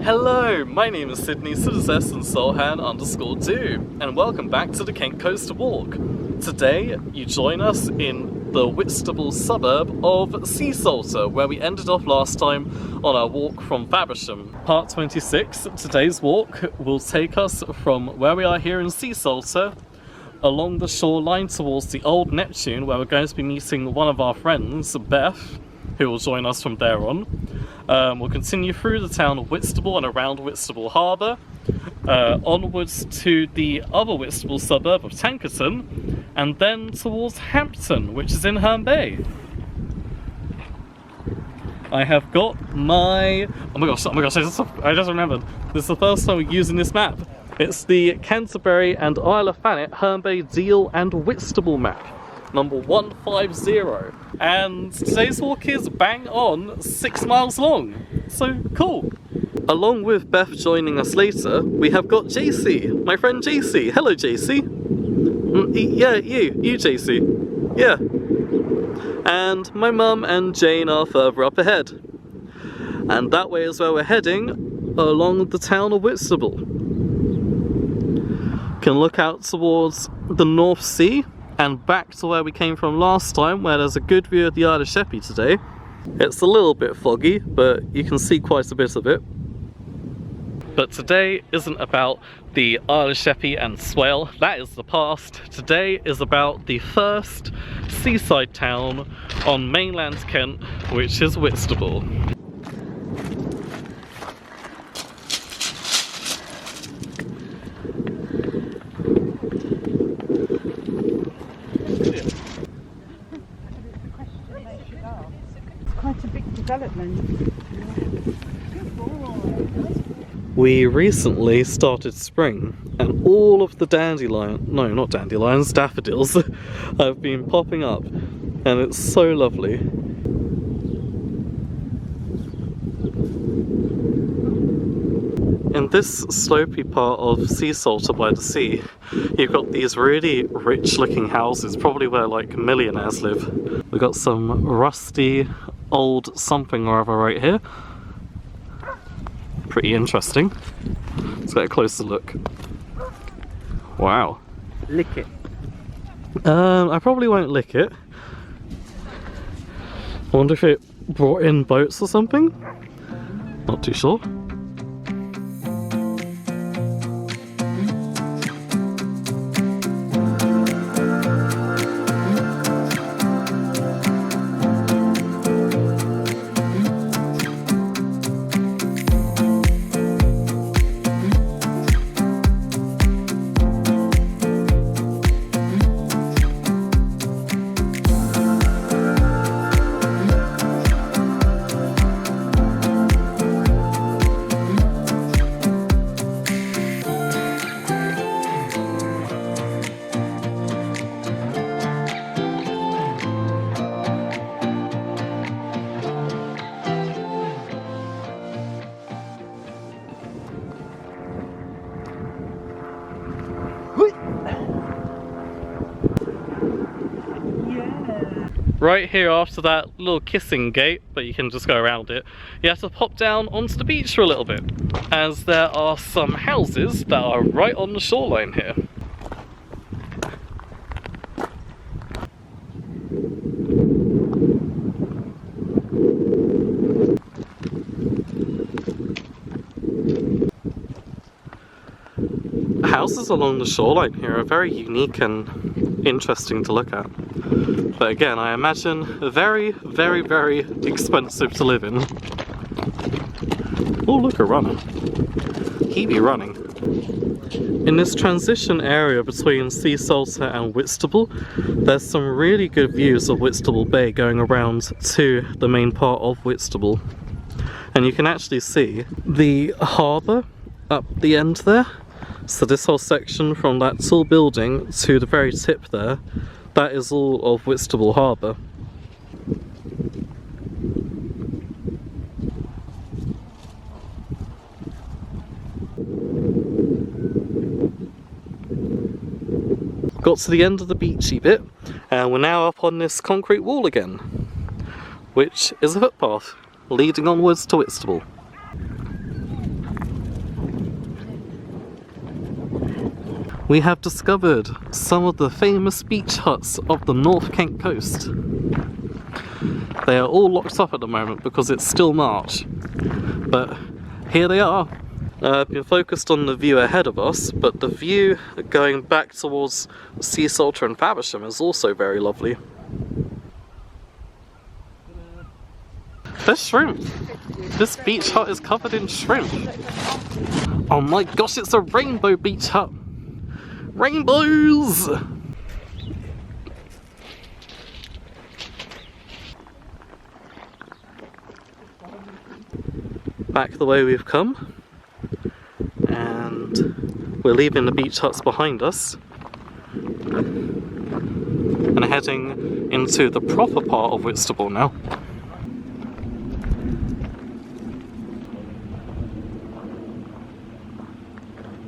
Hello, my name is Sydney, Sidders and Solhan_do, and welcome back to the Kent Coast Walk. Today, you join us in the Whitstable suburb of Seasalter, where we ended off last time on our walk from Faversham. Part 26, today's walk, will take us from where we are here in Seasalter, along the shoreline towards the old Neptune, where we're going to be meeting one of our friends, Beth, who will join us from there on. We'll continue through the town of Whitstable and around Whitstable Harbour, onwards to the other Whitstable suburb of Tankerton, and then towards Hampton, which is in Herne Bay. I have got my... oh my gosh, I just remembered. This is the first time we're using this map. It's the Canterbury and Isle of Thanet, Herne Bay, Deal and Whitstable map. Number 150, and today's walk is bang on 6 miles long, so cool. Along with Beth joining us later, we have got JC, my friend JC. Hello JC. Yeah, you JC. Yeah. And my mum and Jane are further up ahead. And that way is where we're heading, along the town of Whitstable. Can look out towards the North Sea and back to where we came from last time, where there's a good view of the Isle of Sheppey today. It's a little bit foggy, but you can see quite a bit of it. But today isn't about the Isle of Sheppey and Swale, that is the past. Today is about the first seaside town on mainland Kent, which is Whitstable. Quite a big development. We recently started spring, and all of the daffodils have been popping up, and it's so lovely. In this slopey part of Seasalter by the sea, you've got these really rich looking houses, probably where like millionaires live. We've got some rusty old something or other right here. Pretty interesting. Let's get a closer look. Wow. Lick it. I probably won't lick it. I wonder if it brought in boats or something? Not too sure. Right here after that little kissing gate, but you can just go around it, you have to pop down onto the beach for a little bit, as there are some houses that are right on the shoreline here. Houses along the shoreline here are very unique and interesting to look at. But again, I imagine very, very, very expensive to live in. Oh, look, a runner. He be running. In this transition area between Seasalter and Whitstable, there's some really good views of Whitstable Bay going around to the main part of Whitstable. And you can actually see the harbour up the end there. So this whole section from that tall building to the very tip there, that is all of Whitstable Harbour. Got to the end of the beachy bit, and we're now up on this concrete wall again, which is a footpath leading onwards to Whitstable. we have discovered some of the famous beach huts of the North Kent coast. They are all locked up at the moment because it's still March, but here they are. I've been focused on the view ahead of us, but the view going back towards Seasalter and Faversham is also very lovely. There's shrimp! This beach hut is covered in shrimp! Oh my gosh, it's a rainbow beach hut! Rainbows! Back the way we've come, and we're leaving the beach huts behind us and heading into the proper part of Whitstable now.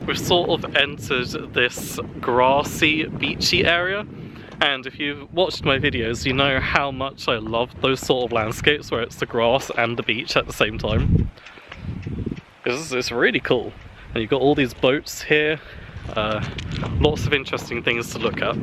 We've sort of entered this grassy, beachy area, and if you've watched my videos you know how much I love those sort of landscapes where it's the grass and the beach at the same time. It's really cool, and you've got all these boats here, lots of interesting things to look at.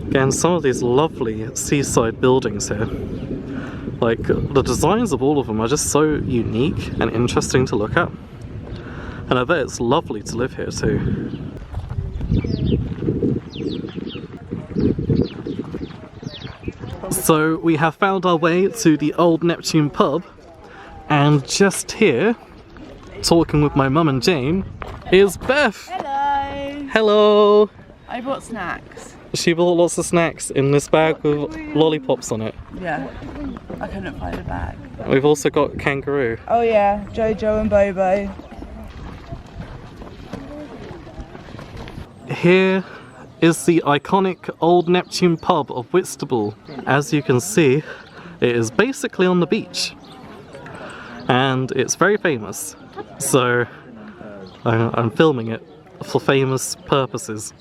Again, some of these lovely seaside buildings here. Like, the designs of all of them are just so unique and interesting to look at. And I bet it's lovely to live here too. So we have found our way to the old Neptune pub, and just here, talking with my mum and Jane, is Beth! Hello! Hello! I bought snacks. She bought lots of snacks in this bag with lollipops on it. Yeah. I couldn't find a bag. We've also got kangaroo. Oh yeah, Jojo and Bobo. Here is the iconic old Neptune pub of Whitstable. As you can see, it is basically on the beach. And it's very famous. So I'm filming it for famous purposes.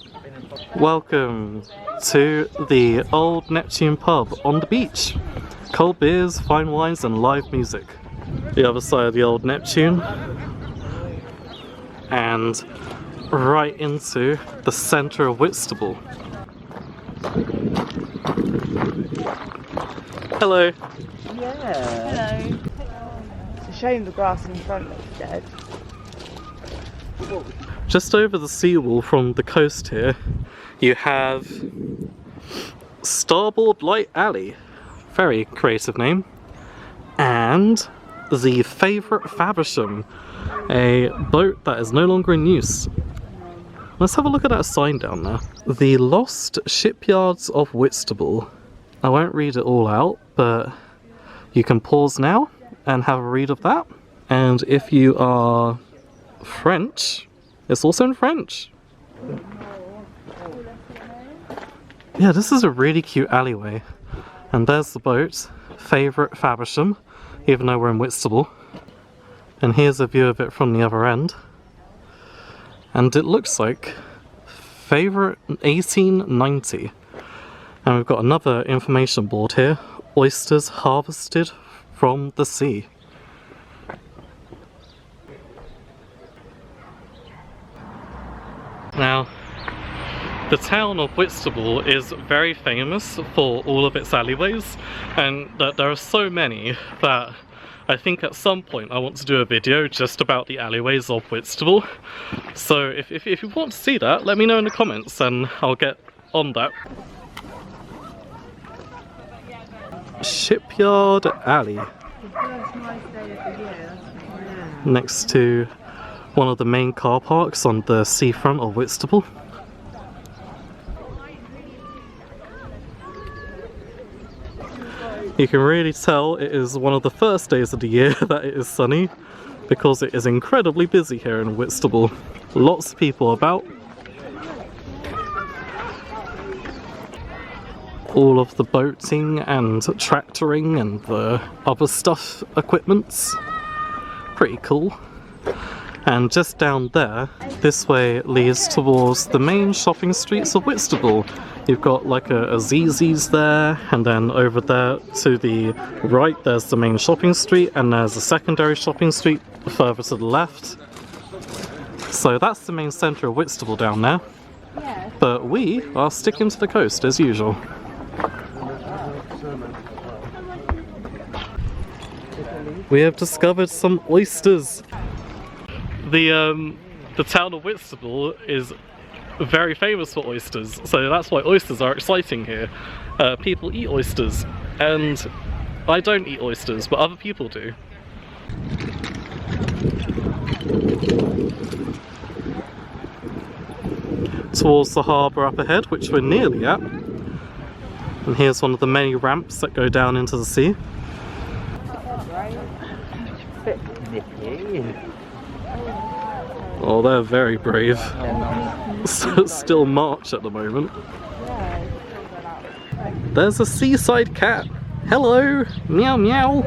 Welcome to the old Neptune pub on the beach. Cold beers, fine wines and live music. The other side of the old Neptune. And right into the centre of Whitstable. Hello. Yeah. Hello. It's a shame the grass in front looks dead. Just over the seawall from the coast here, you have Starboard Light Alley. Very creative name. And the Favourite Faversham, a boat that is no longer in use. Let's have a look at that sign down there. The Lost Shipyards of Whitstable. I won't read it all out, but you can pause now and have a read of that. And if you are French, it's also in French. Yeah, this is a really cute alleyway. And there's the boat, Favourite Faversham, even though we're in Whitstable. And here's a view of it from the other end. And it looks like Favourite 1890. And we've got another information board here, oysters harvested from the sea. Now, the town of Whitstable is very famous for all of its alleyways, and that there are so many that I think at some point I want to do a video just about the alleyways of Whitstable. So if you want to see that, let me know in the comments and I'll get on that. Shipyard Alley. Next to one of the main car parks on the seafront of Whitstable. You can really tell it is one of the first days of the year that it is sunny, because it is incredibly busy here in Whitstable. Lots of people about. All of the boating and tractoring and the other stuff, equipments. Pretty cool. And just down there, this way leads towards the main shopping streets of Whitstable. You've got like a ZZ's there, and then over there to the right there's the main shopping street, and there's a secondary shopping street further to the left. So that's the main centre of Whitstable down there. But we are sticking to the coast as usual. We have discovered some oysters. The town of Whitstable is very famous for oysters, so that's why oysters are exciting here. People eat oysters, and I don't eat oysters, but other people do. Towards the harbour up ahead, which we're nearly at. And here's one of the many ramps that go down into the sea. Oh, they're very brave. Still March at the moment. There's a seaside cat. Hello! Meow meow!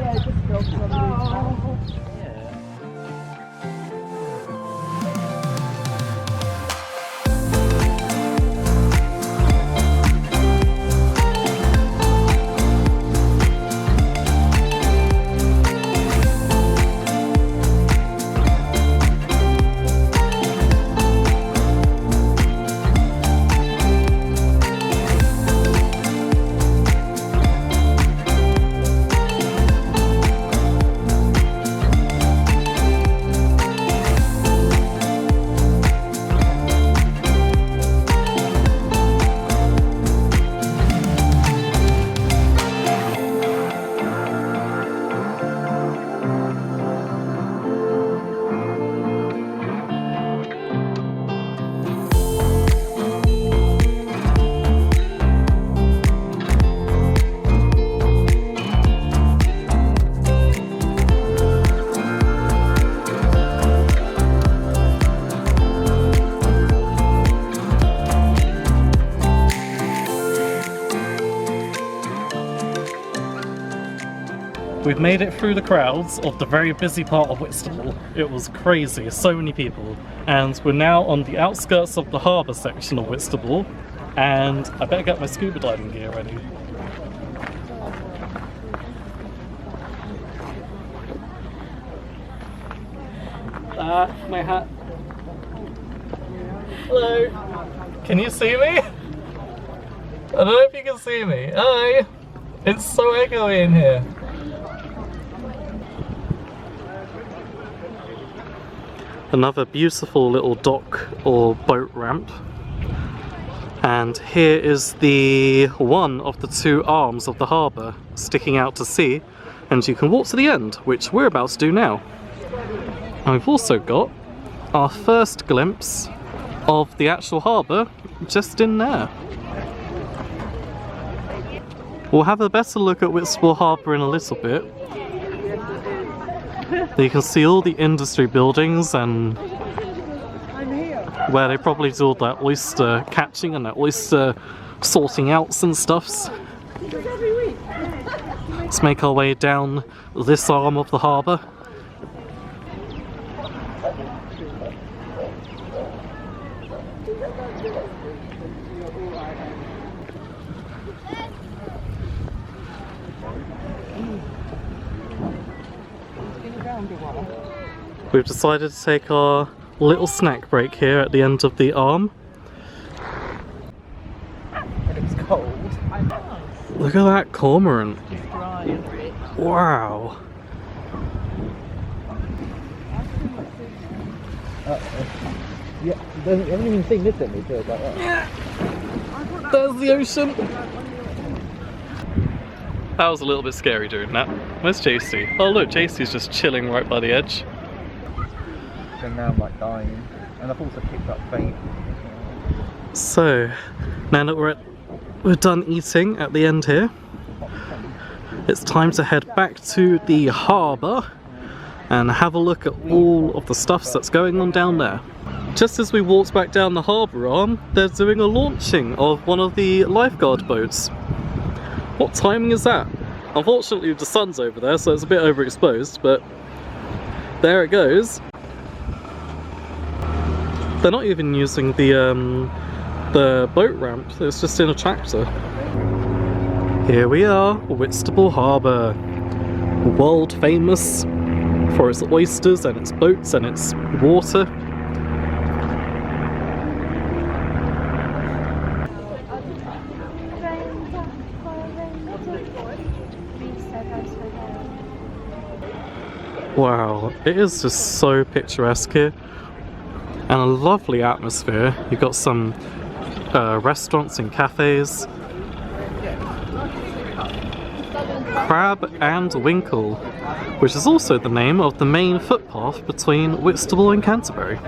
We've made it through the crowds of the very busy part of Whitstable. It was crazy, so many people. And we're now on the outskirts of the harbour section of Whitstable, and I better get my scuba diving gear ready. My hat. Hello. Can you see me? I don't know if you can see me. Hi. It's so echoey in here. Another beautiful little dock or boat ramp. And here is the one of the two arms of the harbour sticking out to sea, and you can walk to the end, which we're about to do now. And we've also got our first glimpse of the actual harbour just in there. We'll have a better look at Whitstable Harbour in a little bit. You can see all the industry buildings and where they probably do all that oyster catching and that oyster sorting outs and stuffs. Let's make our way down this arm of the harbour. We've decided to take our little snack break here at the end of the arm. And it's cold. Look at that cormorant. Wow. Yeah, I haven't even seen this at me, so it's like that. Yeah. There's the ocean. That was a little bit scary doing that. Where's JC? Oh look, JC's just chilling right by the edge. And now I'm like dying. And I've also picked up faint. So, now that we're done eating at the end here, it's time to head back to the harbour and have a look at all of the stuff that's going on down there. Just as we walked back down the harbour arm, they're doing a launching of one of the lifeguard boats. What timing is that? Unfortunately the sun's over there, so it's a bit overexposed, but there it goes. They're not even using the boat ramp, it's just in a tractor. Here we are, Whitstable Harbour. World famous for its oysters and its boats and its water. Wow, it is just so picturesque here. And a lovely atmosphere. You've got some restaurants and cafes. Crab and Winkle, which is also the name of the main footpath between Whitstable and Canterbury.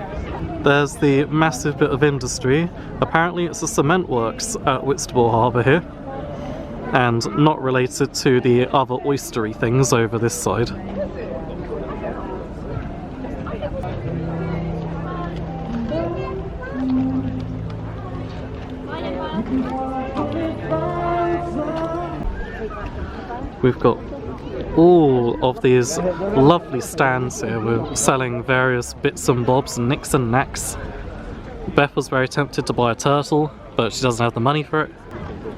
There's the massive bit of industry. Apparently it's the cement works at Whitstable Harbour here, and not related to the other oystery things over this side. We've got all of these lovely stands here. We're selling various bits and bobs and nicks and knacks. Beth was very tempted to buy a turtle, but she doesn't have the money for it.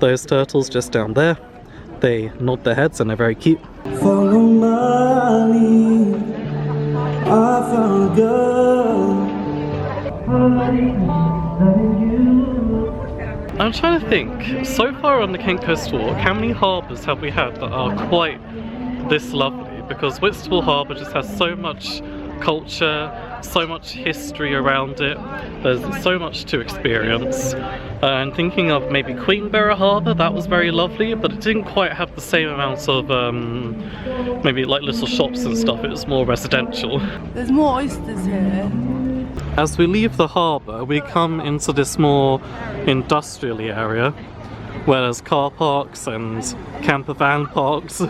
Those turtles just down there, they nod their heads and they're very cute. Follow my lead, I found a girl. I'm trying to think, so far on the Kent Coast Walk, how many harbours have we had that are quite this lovely? Because Whitstable Harbour just has so much culture, so much history around it, there's so much to experience. And thinking of maybe Queenborough Harbour, that was very lovely, but it didn't quite have the same amount of maybe like little shops and stuff, it was more residential. There's more oysters here. As we leave the harbour, we come into this more industrial area where there's car parks and camper van parks.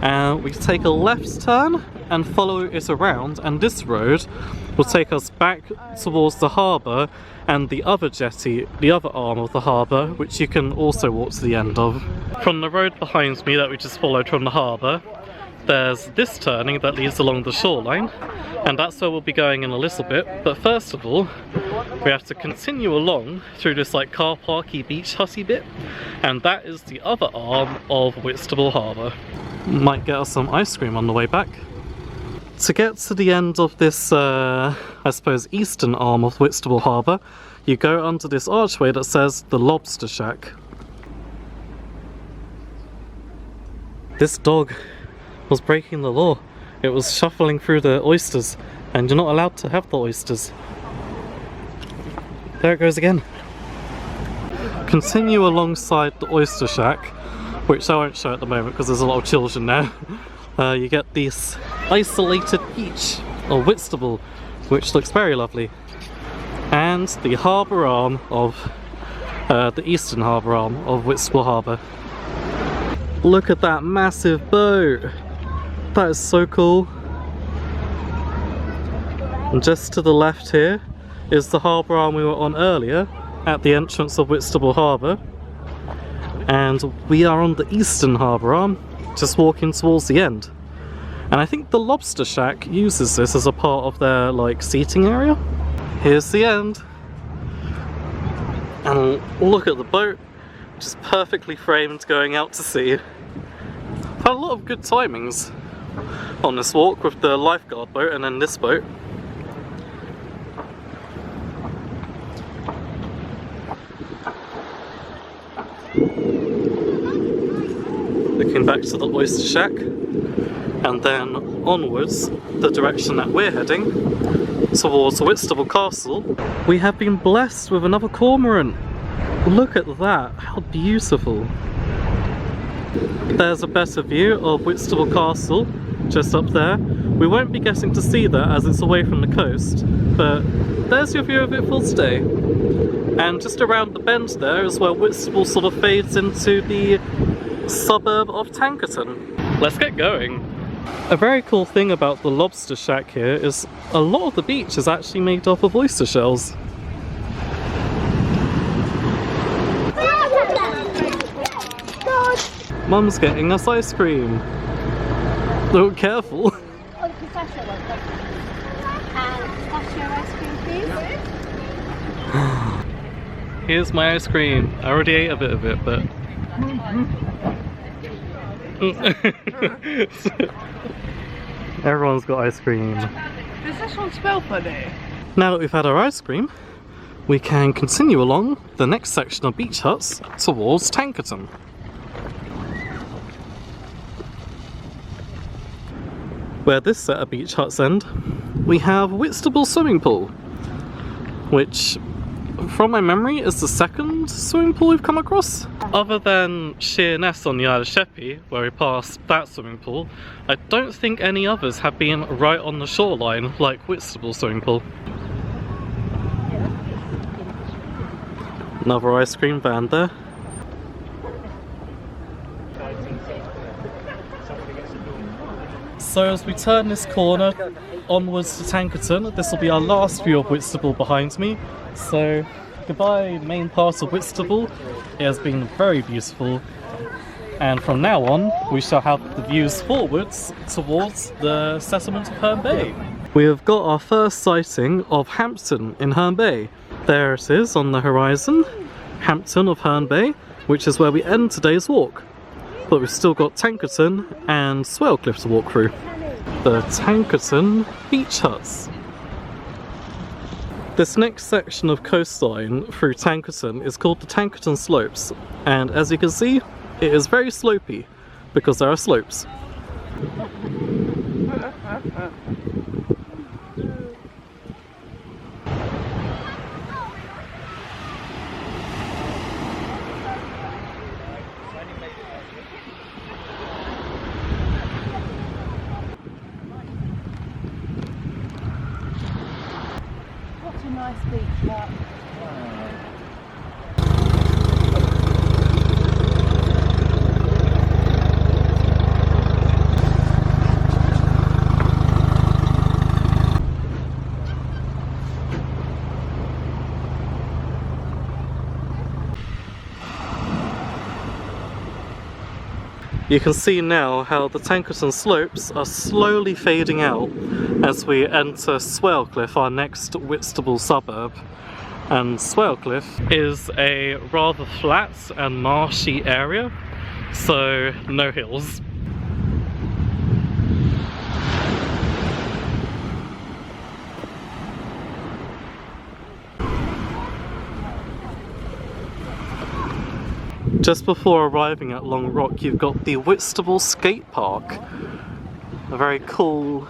And we take a left turn and follow it around, and this road will take us back towards the harbour and the other jetty, the other arm of the harbour, which you can also walk to the end of. From the road behind me that we just followed from the harbour, there's this turning that leads along the shoreline, and that's where we'll be going in a little bit. But first of all, we have to continue along through this like car parky beach hutty bit, and that is the other arm of Whitstable Harbour. Might get us some ice cream on the way back. To get to the end of this, I suppose, eastern arm of Whitstable Harbour, you go under this archway that says the Lobster Shack. This dog was breaking the law. It was shuffling through the oysters, and you're not allowed to have the oysters. There it goes again. Continue alongside the Oyster Shack, which I won't show at the moment because there's a lot of children there. You get this isolated beach of Whitstable, which looks very lovely, and the harbour arm of the eastern harbour arm of Whitstable Harbour. Look at that massive boat! That is so cool. And just to the left here is the harbour arm we were on earlier at the entrance of Whitstable Harbour, and we are on the eastern harbour arm, just walking towards the end. And I think the Lobster Shack uses this as a part of their like seating area. Here's the end, and look at the boat, which is perfectly framed going out to sea. Had a lot of good timings on this walk with the lifeguard boat and then this boat. Looking back to the Oyster Shack, and then onwards the direction that we're heading towards Whitstable Castle. We have been blessed with another cormorant. Look at that, how beautiful. There's a better view of Whitstable Castle just up there. We won't be getting to see that as it's away from the coast, but there's your view of it for today. And just around the bend there is where Whitstable sort of fades into the suburb of Tankerton. Let's get going. A very cool thing about the Lobster Shack here is a lot of the beach is actually made up of oyster shells. Mum's getting us ice cream. Oh, careful. Oh, pistachio one, thank you. And pistachio ice cream, please. Here's my ice cream. I already ate a bit of it, but... Everyone's got ice cream. Does this one smell funny? Now that we've had our ice cream, we can continue along the next section of beach huts towards Tankerton. Where this set of beach huts end, we have Whitstable swimming pool, which, from my memory, is the second swimming pool we've come across. Other than Sheerness on the Isle of Sheppey, where we passed that swimming pool, I don't think any others have been right on the shoreline like Whitstable swimming pool. Another ice cream van there. So as we turn this corner onwards to Tankerton, this will be our last view of Whitstable behind me. So goodbye main part of Whitstable. It has been very beautiful, and from now on we shall have the views forwards towards the settlement of Herne Bay. We have got our first sighting of Hampton in Herne Bay. There it is on the horizon, Hampton of Herne Bay, which is where we end today's walk. But we've still got Tankerton and Swalecliffe to walk through. The Tankerton beach huts. This next section of coastline through Tankerton is called the Tankerton Slopes, and as you can see, it is very slopey because there are slopes. What a nice beach hut. You can see now how the Tankerton slopes are slowly fading out as we enter Swalecliffe, our next Whitstable suburb. And Swalecliffe is a rather flat and marshy area, so no hills. Just before arriving at Long Rock, you've got the Whitstable Skate Park. A very cool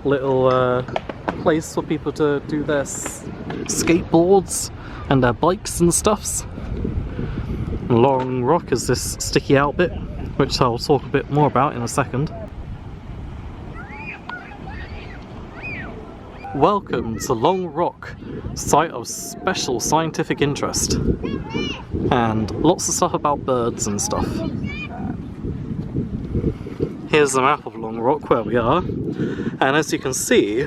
little place for people to do their skateboards and their bikes and stuffs. Long Rock is this sticky out bit, which I'll talk a bit more about in a second. Welcome to Long Rock, site of special scientific interest, and lots of stuff about birds and stuff. Here's the map of Long Rock where we are, and as you can see,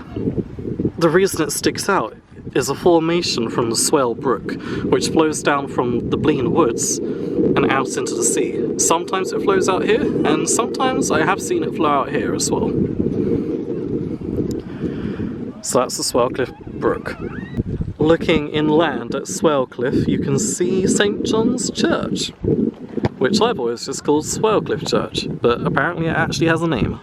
the reason it sticks out is a formation from the Swale Brook, which flows down from the Blean Woods and out into the sea. Sometimes it flows out here, and sometimes I have seen it flow out here as well. So that's the Swalecliffe Brook. Looking inland at Swalecliffe, you can see St. John's Church, which I've always just called Swalecliffe Church, but apparently it actually has a name.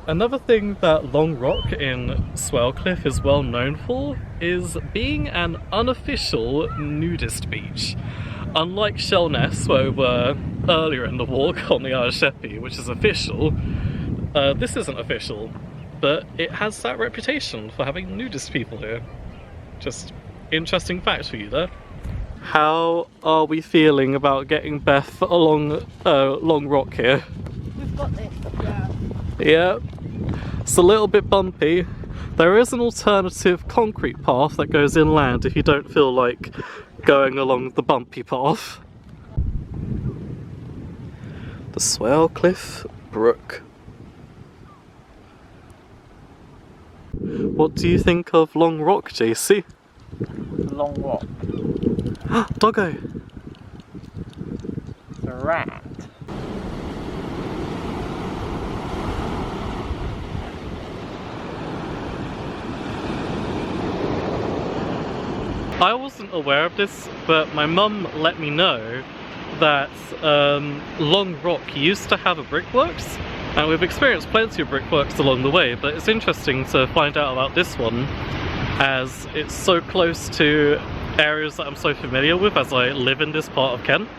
Another thing that Long Rock in Swalecliffe is well known for is being an unofficial nudist beach. Unlike Sheerness, where we were earlier in the walk on the Isle of Sheppey, which is official, this isn't official, but it has that reputation for having nudist people here. Just interesting fact for you there. How are we feeling about getting Beth along Long Rock here? We've got this, yeah. Yeah, it's a little bit bumpy. There is an alternative concrete path that goes inland if you don't feel like going along the bumpy path. The Swalecliffe Brook. What do you think of Long Rock, JC? Long Rock. Doggo! It's a rat. I wasn't aware of this, but my mum let me know that Long Rock used to have a brickworks, and we've experienced plenty of brickworks along the way, but it's interesting to find out about this one as it's so close to areas that I'm so familiar with as I live in this part of Kent.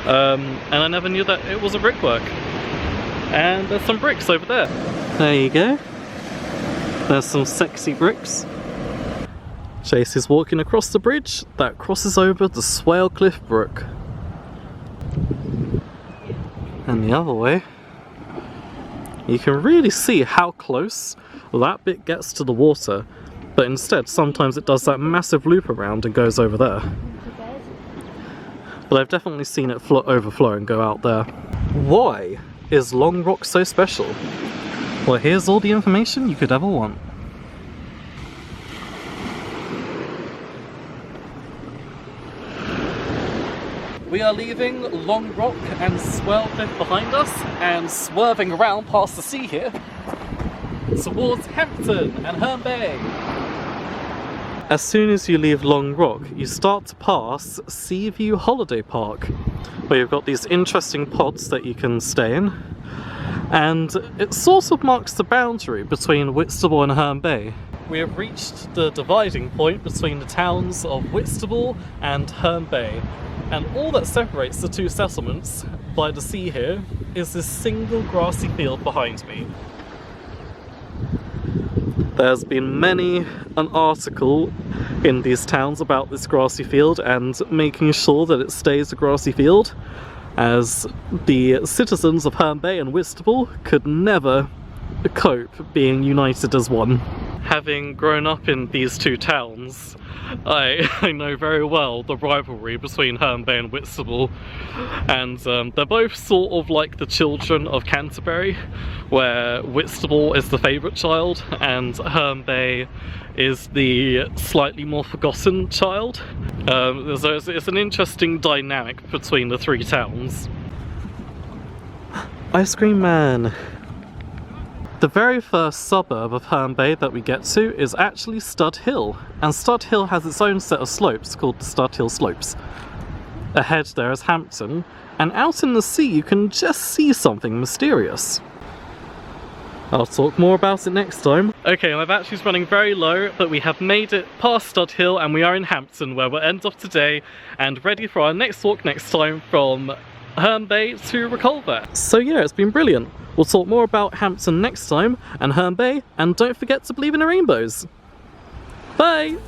And I never knew that it was a brickwork. And there's some bricks over there. There you go. There's some sexy bricks. Chase is walking across the bridge that crosses over the Swalecliffe Brook. And the other way, you can really see how close that bit gets to the water, but instead sometimes it does that massive loop around and goes over there. But I've definitely seen it overflow and go out there. Why is Long Rock so special? Well, here's all the information you could ever want. We are leaving Long Rock and Swalecliffe behind us and swerving around past the sea here towards Hampton and Herne Bay. As soon as you leave Long Rock, you start to pass Seaview Holiday Park, where you've got these interesting pods that you can stay in, and it sort of marks the boundary between Whitstable and Herne Bay. We have reached the dividing point between the towns of Whitstable and Herne Bay, and all that separates the two settlements by the sea here is this single grassy field behind me. There's been many an article in these towns about this grassy field and making sure that it stays a grassy field, as the citizens of Herne Bay and Whitstable could never cope being united as one. Having grown up in these two towns, I know very well the rivalry between Herne Bay and Whitstable, and they're both sort of like the children of Canterbury, where Whitstable is the favourite child and Herne Bay is the slightly more forgotten child. So it's an interesting dynamic between the three towns. Ice Cream Man! The very first suburb of Herne Bay that we get to is actually Stud Hill, and Stud Hill has its own set of slopes called the Stud Hill Slopes. Ahead there is Hampton, and out in the sea you can just see something mysterious. I'll talk more about it next time. Okay, my battery's running very low, but we have made it past Stud Hill and we are in Hampton, where we'll end off today and ready for our next walk next time from Herne Bay to Reculver. So yeah, it's been brilliant. We'll talk more about Hampton next time, and Herne Bay, and don't forget to believe in the rainbows. Bye!